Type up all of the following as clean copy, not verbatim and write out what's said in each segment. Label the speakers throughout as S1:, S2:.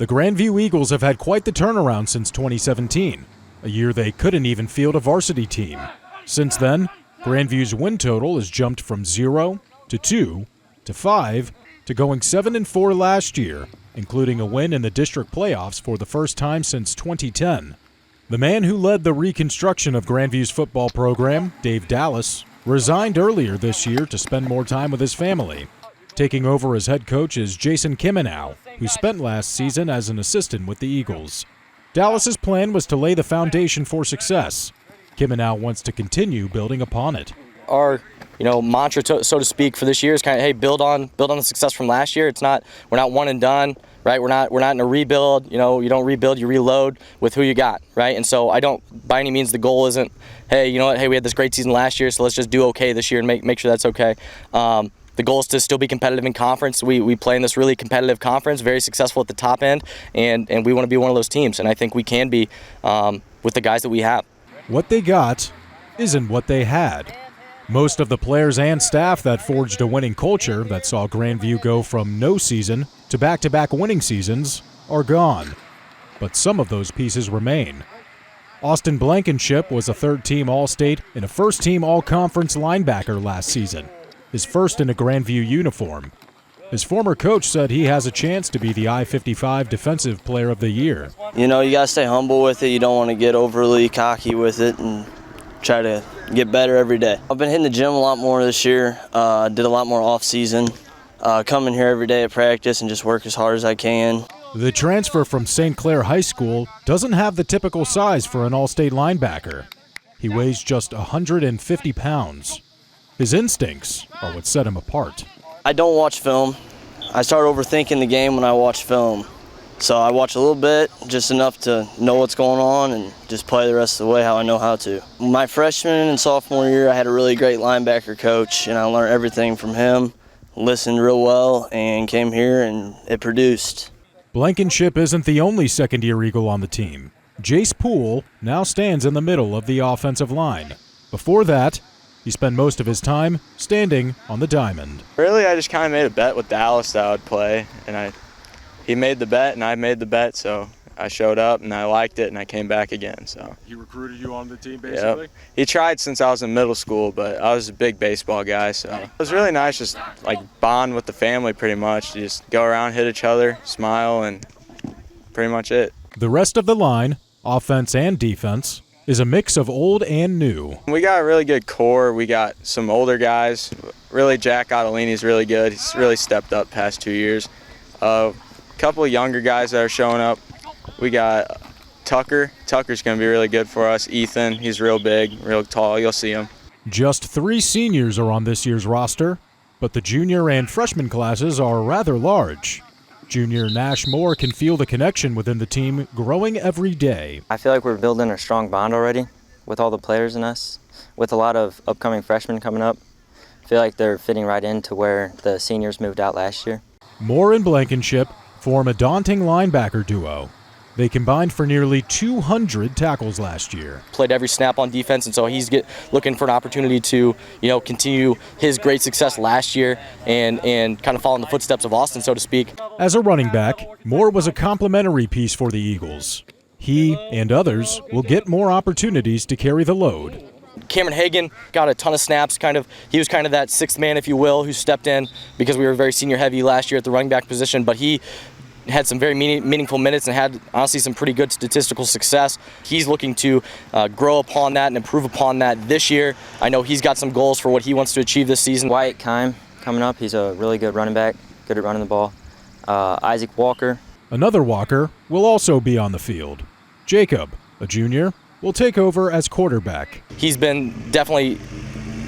S1: The Grandview Eagles have had quite the turnaround since 2017, a year they couldn't even field a varsity team. Since then, Grandview's win total has jumped from 0 to 2 to 5 to going 7-4 last year, including a win in the district playoffs for the first time since 2010. The man who led the reconstruction of Grandview's football program, Dave Dallas, resigned earlier this year to spend more time with his family. Taking over as head coach is Jason Kimminau, who spent last season as an assistant with the Eagles. Dallas's plan was to lay the foundation for success. Kimminau wants to continue building upon it.
S2: Our mantra, so to speak, for this year is kind of, hey, build on the success from last year. We're not one and done, right? We're not in a rebuild. You don't rebuild, you reload with who you got, right? And so by any means, the goal isn't, hey, you know what? Hey, we had this great season last year, so let's just do okay this year and make sure that's okay. The goal is to still be competitive in conference. We play in this really competitive conference, very successful at the top end, and we want to be one of those teams. And I think we can be with the guys that we have.
S1: What they got isn't what they had. Most of the players and staff that forged a winning culture that saw Grandview go from no season to back-to-back winning seasons are gone. But some of those pieces remain. Austin Blankenship was a third-team All-State and a first-team All-Conference linebacker last season, his first in a Grandview uniform. His former coach said he has a chance to be the I-55 Defensive Player of the Year.
S3: You got to stay humble with it. You don't want to get overly cocky with it and try to get better every day. I've been hitting the gym a lot more this year, did a lot more off-season, coming here every day at practice and just work as hard as I can.
S1: The transfer from St. Clair High School doesn't have the typical size for an All-State linebacker. He weighs just 150 pounds. His instincts are what set him apart.
S3: I don't watch film. I start overthinking the game when I watch film. So I watch a little bit, just enough to know what's going on and just play the rest of the way how I know how to. My freshman and sophomore year, I had a really great linebacker coach, and I learned everything from him, listened real well, and came here and it produced.
S1: Blankenship isn't the only second-year Eagle on the team. Jace Poole now stands in the middle of the offensive line. Before that, he spent most of his time standing on the diamond.
S4: Really, I just kind of made a bet with Dallas that I would play, and he made the bet and I made the bet, so I showed up and I liked it and I came back again. So
S1: he recruited you on the team, basically?
S4: Yep. He tried since I was in middle school, but I was a big baseball guy, so it was really nice, just like bond with the family pretty much. You just go around, hit each other, smile, and pretty much it.
S1: The rest of the line, offense and defense, is a mix of old and new.
S4: We got a really good core. We got some older guys. Really, Jack Ottolini's really good. He's really stepped up past 2 years. A couple of younger guys that are showing up. We got Tucker. Tucker's going to be really good for us. Ethan, he's real big, real tall. You'll see him.
S1: Just 3 seniors are on this year's roster, but the junior and freshman classes are rather large. Junior Nash Moore can feel the connection within the team growing every day.
S5: I feel like we're building a strong bond already with all the players in us. With a lot of upcoming freshmen coming up, I feel like they're fitting right into where the seniors moved out last year.
S1: Moore and Blankenship form a daunting linebacker duo. They combined for nearly 200 tackles last year.
S2: Played every snap on defense, and so he's looking for an opportunity to, continue his great success last year and kind of follow in the footsteps of Austin, so to speak.
S1: As a running back, Moore was a complimentary piece for the Eagles. He and others will get more opportunities to carry the load.
S2: Cameron Hagan got a ton of snaps. He was kind of that sixth man, if you will, who stepped in because we were very senior heavy last year at the running back position, but he had some very meaningful minutes and had honestly some pretty good statistical success. He's looking to grow upon that and improve upon that this year. I know he's got some goals for what he wants to achieve this season.
S5: Wyatt Kime coming up, he's a really good running back, good at running the ball. Isaac Walker.
S1: Another Walker will also be on the field. Jacob, a junior, will take over as quarterback.
S2: He's been definitely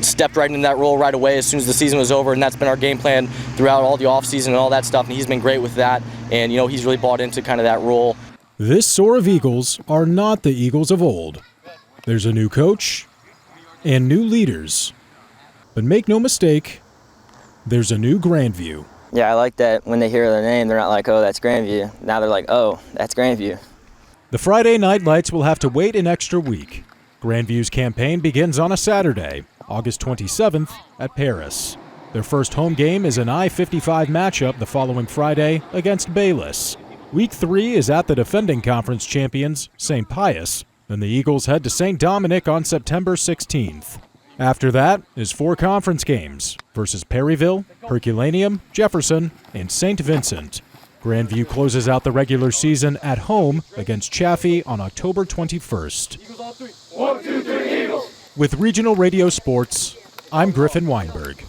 S2: stepped right into that role right away as soon as the season was over, and that's been our game plan throughout all the offseason and all that stuff, and he's been great with that, and he's really bought into kind of that role.
S1: This sort of Eagles are not the Eagles of old. There's a new coach and new leaders. But make no mistake, there's a new Grandview.
S5: Yeah, I like that when they hear their name, they're not like, oh, that's Grandview. Now they're like, oh, that's Grandview.
S1: The Friday Night Lights will have to wait an extra week. Grandview's campaign begins on a Saturday, August 27th, at Paris. Their first home game is an I-55 matchup the following Friday against Bayless. Week 3 is at the defending conference champions, St. Pius, and the Eagles head to St. Dominic on September 16th. After that is 4 conference games versus Perryville, Herculaneum, Jefferson, and St. Vincent. Grandview closes out the regular season at home against Chaffee on October 21st.
S6: Eagles on 3. 1, 2, 3, Eagles.
S1: With Regional Radio Sports, I'm Griffin Weinberg.